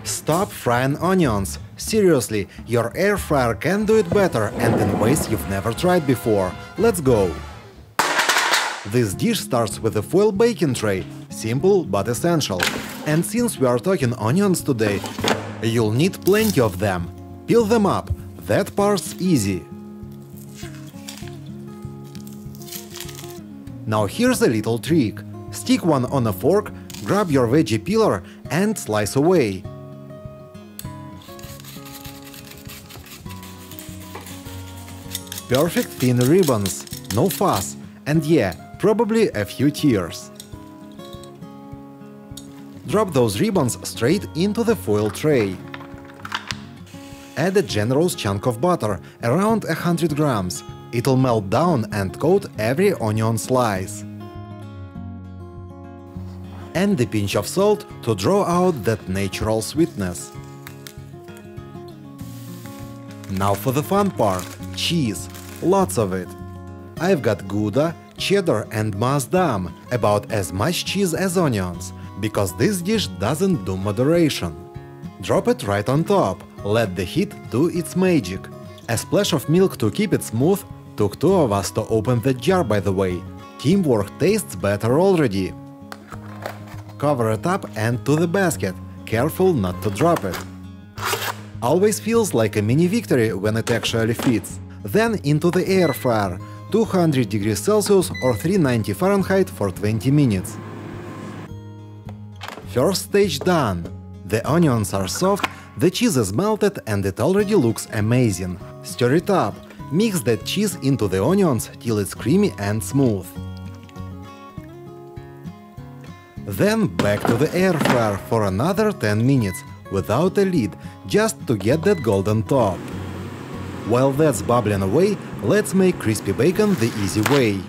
Stop frying onions. Seriously, your air fryer can do it better and in ways you've never tried before. Let's go! This dish starts with a foil baking tray. Simple but essential. And since we are talking onions today, you'll need plenty of them. Peel them up. That part's easy. Now here's a little trick. Stick one on a fork, grab your veggie peeler and slice away. Perfect thin ribbons, no fuss, and yeah, probably a few tears. Drop those ribbons straight into the foil tray. Add a generous chunk of butter, around 100 grams. It'll melt down and coat every onion slice. And a pinch of salt to draw out that natural sweetness. Now for the fun part – cheese. Lots of it. I've got Gouda, cheddar and Maasdam, about as much cheese as onions, because this dish doesn't do moderation. Drop it right on top, let the heat do its magic. A splash of milk to keep it smooth. Took 2 of us to open the jar, by the way. Teamwork tastes better already. Cover it up and to the basket. Careful not to drop it. Always feels like a mini victory when it actually fits. Then into the air fryer, 200 degrees Celsius or 390 Fahrenheit for 20 minutes. First stage done. The onions are soft, the cheese is melted and it already looks amazing. Stir it up. Mix that cheese into the onions till it's creamy and smooth. Then back to the air fryer for another 10 minutes, without a lid, just to get that golden top. While that's bubbling away, let's make crispy bacon the easy way.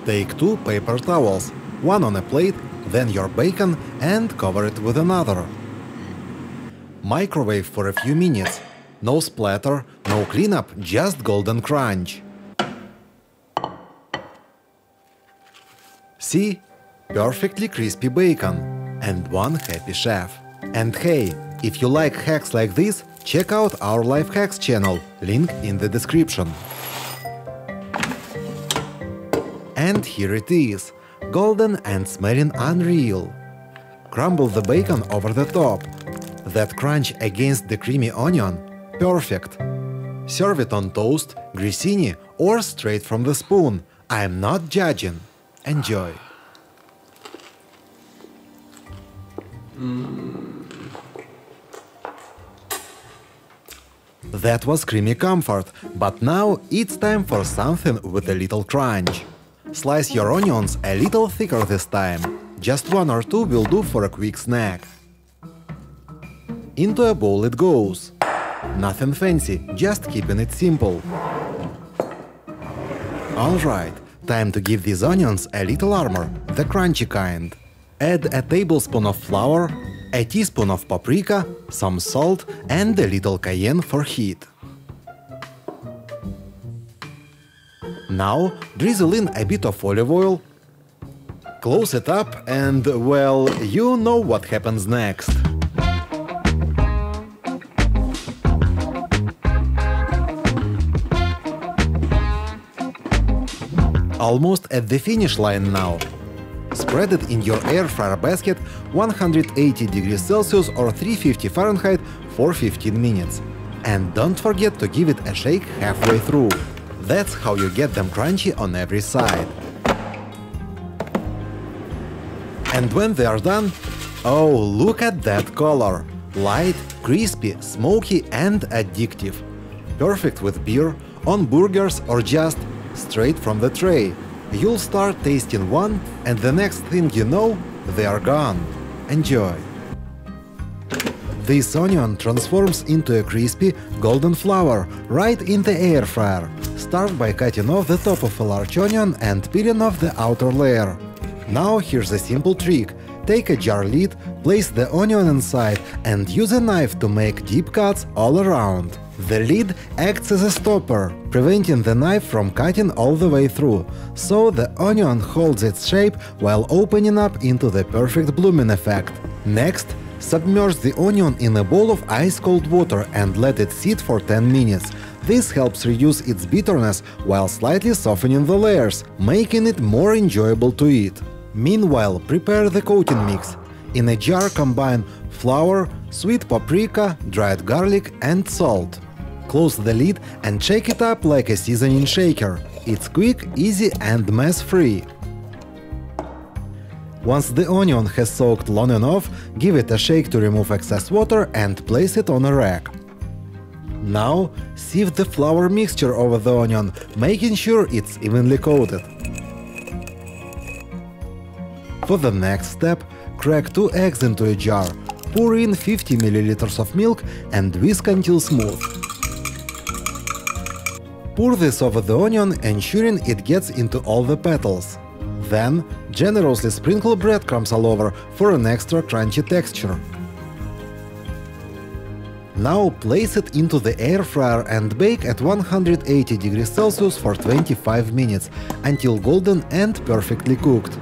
Take 2 paper towels, one on a plate, then your bacon, and cover it with another. Microwave for a few minutes. No splatter, no cleanup, just golden crunch. See? Perfectly crispy bacon. And one happy chef. And hey, if you like hacks like this, check out our Life Hacks channel, link in the description. And here it is, golden and smelling unreal. Crumble the bacon over the top. That crunch against the creamy onion. Perfect. Serve it on toast, grissini or straight from the spoon. I'm not judging. Enjoy. That was creamy comfort, but now it's time for something with a little crunch. Slice your onions a little thicker this time. Just 1 or 2 will do for a quick snack. Into a bowl it goes. Nothing fancy, just keeping it simple. Alright, time to give these onions a little armor, the crunchy kind. Add a tablespoon of flour, a teaspoon of paprika, some salt and a little cayenne for heat. Now drizzle in a bit of olive oil, close it up and, well, you know what happens next. Almost at the finish line now. Spread it in your air fryer basket 180 degrees Celsius or 350 Fahrenheit for 15 minutes. And don't forget to give it a shake halfway through. That's how you get them crunchy on every side. And when they are done, oh, look at that color! Light, crispy, smoky and addictive. Perfect with beer, on burgers or just straight from the tray. You'll start tasting one and the next thing you know, they are gone. Enjoy! This onion transforms into a crispy, golden flower right in the air fryer. Start by cutting off the top of a large onion and peeling off the outer layer. Now here's a simple trick. Take a jar lid, place the onion inside and use a knife to make deep cuts all around. The lid acts as a stopper, preventing the knife from cutting all the way through, so the onion holds its shape while opening up into the perfect blooming effect. Next, Submerge the onion in a bowl of ice-cold water and let it sit for 10 minutes. This helps reduce its bitterness while slightly softening the layers, making it more enjoyable to eat. Meanwhile, prepare the coating mix. In a jar combine flour, sweet paprika, dried garlic and salt. Close the lid and shake it up like a seasoning shaker. It's quick, easy and mess-free. Once the onion has soaked long enough, give it a shake to remove excess water and place it on a rack. Now, sieve the flour mixture over the onion, making sure it's evenly coated. For the next step, crack 2 eggs into a jar, pour in 50 ml of milk and whisk until smooth. Pour this over the onion, ensuring it gets into all the petals. Then, generously sprinkle breadcrumbs all over for an extra crunchy texture. Now place it into the air fryer and bake at 180 degrees Celsius for 25 minutes, until golden and perfectly cooked.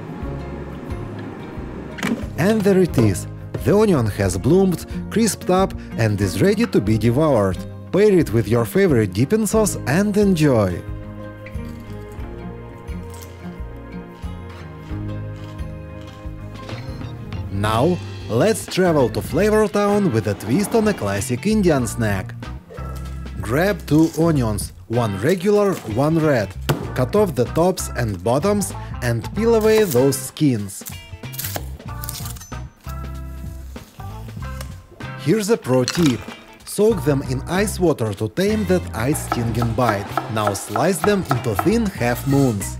And there it is! The onion has bloomed, crisped up and is ready to be devoured. Pair it with your favorite dipping sauce and enjoy! Now, let's travel to Flavor Town with a twist on a classic Indian snack. Grab 2 onions, one regular, one red. Cut off the tops and bottoms and peel away those skins. Here's a pro tip. Soak them in ice water to tame that ice-stinging bite. Now slice them into thin half-moons.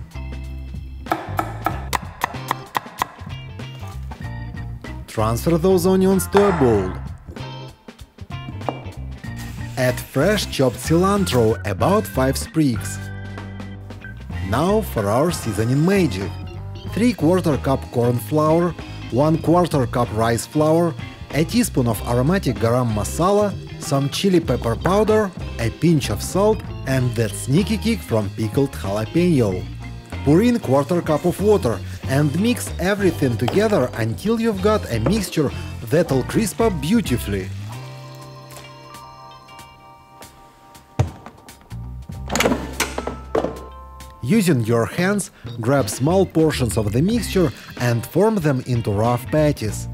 Transfer those onions to a bowl. Add fresh chopped cilantro, about 5 sprigs. Now for our seasoning magic. 3/4 cup corn flour, 1/4 cup rice flour, a teaspoon of aromatic garam masala, some chili pepper powder, a pinch of salt and that sneaky kick from pickled jalapeno. Pour in 1/4 cup of water and mix everything together until you've got a mixture that'll crisp up beautifully. Using your hands, grab small portions of the mixture and form them into rough patties.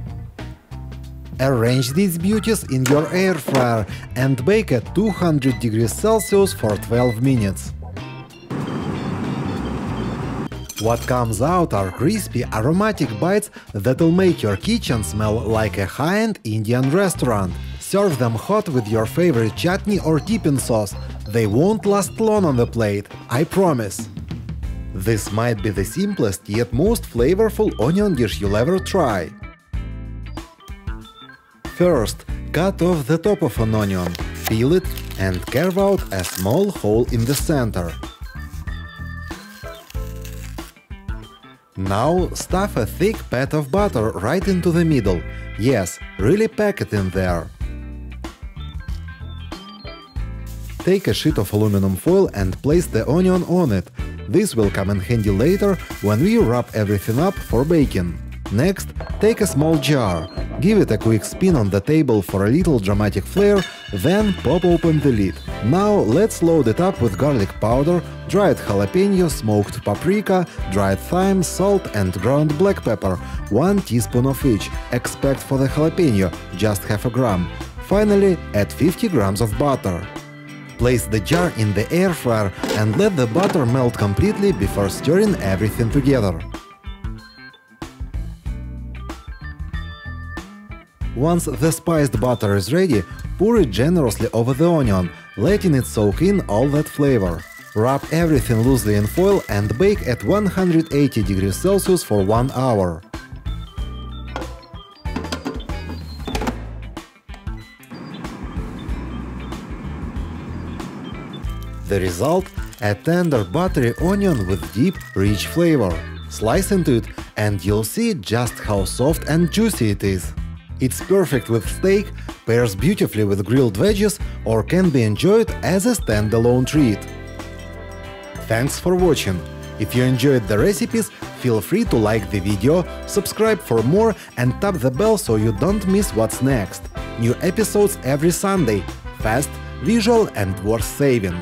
Arrange these beauties in your air fryer and bake at 200 degrees Celsius for 12 minutes. What comes out are crispy, aromatic bites that'll make your kitchen smell like a high-end Indian restaurant. Serve them hot with your favorite chutney or dipping sauce. They won't last long on the plate, I promise. This might be the simplest yet most flavorful onion dish you'll ever try. First, cut off the top of an onion, peel it and carve out a small hole in the center. Now stuff a thick pat of butter right into the middle. Yes, really pack it in there. Take a sheet of aluminum foil and place the onion on it. This will come in handy later when we wrap everything up for baking. Next, take a small jar, give it a quick spin on the table for a little dramatic flair, then pop open the lid. Now let's load it up with garlic powder, dried jalapeno, smoked paprika, dried thyme, salt and ground black pepper, 1 teaspoon of each, expect for the jalapeno, just half a gram. Finally, add 50 grams of butter. Place the jar in the air fryer and let the butter melt completely before stirring everything together. Once the spiced butter is ready, pour it generously over the onion, letting it soak in all that flavor. Wrap everything loosely in foil and bake at 180 degrees Celsius for 1 hour. The result? A tender buttery onion with deep, rich flavor. Slice into it and you'll see just how soft and juicy it is. It's perfect with steak, pairs beautifully with grilled veggies, or can be enjoyed as a standalone treat. Thanks for watching! If you enjoyed the recipes, feel free to like the video, subscribe for more and tap the bell so you don't miss what's next. New episodes every Sunday. Fast, visual and worth saving.